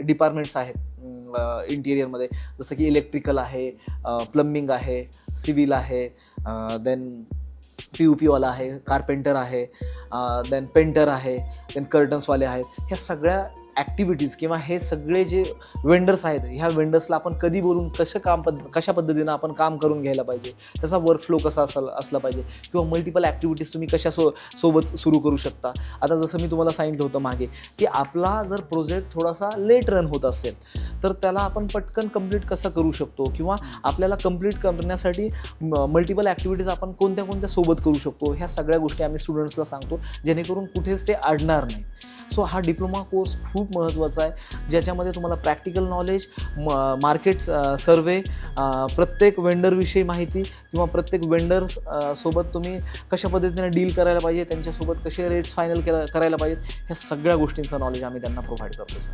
Departments आहेत इंटिरियरमध्ये, जसं की इलेक्ट्रिकल आहे, प्लंबिंग आहे, सिव्हिल आहे, देन POP वाला आहे, कार्पेंटर आहे, देन पेंटर आहे, देन कर्टन्सवाले आहेत. ह्या सगळ्या ॲक्टिव्हिटीज किंवा हे सगळे जे वेंडर्स आहेत, ह्या वेंडर्सला आपण कधी बोलून कशा पद्धतीनं आपण काम करून घ्यायला पाहिजे, त्याचा वर्कफ्लो कसा असला पाहिजे, किंवा मल्टिपल ॲक्टिव्हिटीज तुम्ही सोबत सुरू करू शकता. आता जसं मी तुम्हाला सांगितलं होतं मागे, की आपला जर प्रोजेक्ट थोडासा लेट रन होत असेल तर त्याला आपण पटकन कंप्लीट कसं करू शकतो, किंवा आपल्याला कंप्लीट करण्यासाठी मल्टिपल ॲक्टिव्हिटीज आपण कोणत्या सोबत करू शकतो, ह्या सगळ्या गोष्टी आम्ही स्टुडंट्सला सांगतो, जेणेकरून कुठेच ते अडणार नाहीत. सो हा डिप्लोमा कोर्स खूप महत्त्वाचा आहे, ज्याच्यामध्ये तुम्हाला प्रॅक्टिकल नॉलेज, मार्केट सर्वे, प्रत्येक वेंडरविषयी माहिती, किंवा प्रत्येक वेंडर्स सोबत तुम्ही कशा पद्धतीने डील करायला पाहिजे, त्यांच्यासोबत कसे रेट्स फायनल करायला पाहिजेत, ह्या सगळ्या गोष्टींचा नॉलेज आम्ही त्यांना प्रोव्हाइड करतो सर.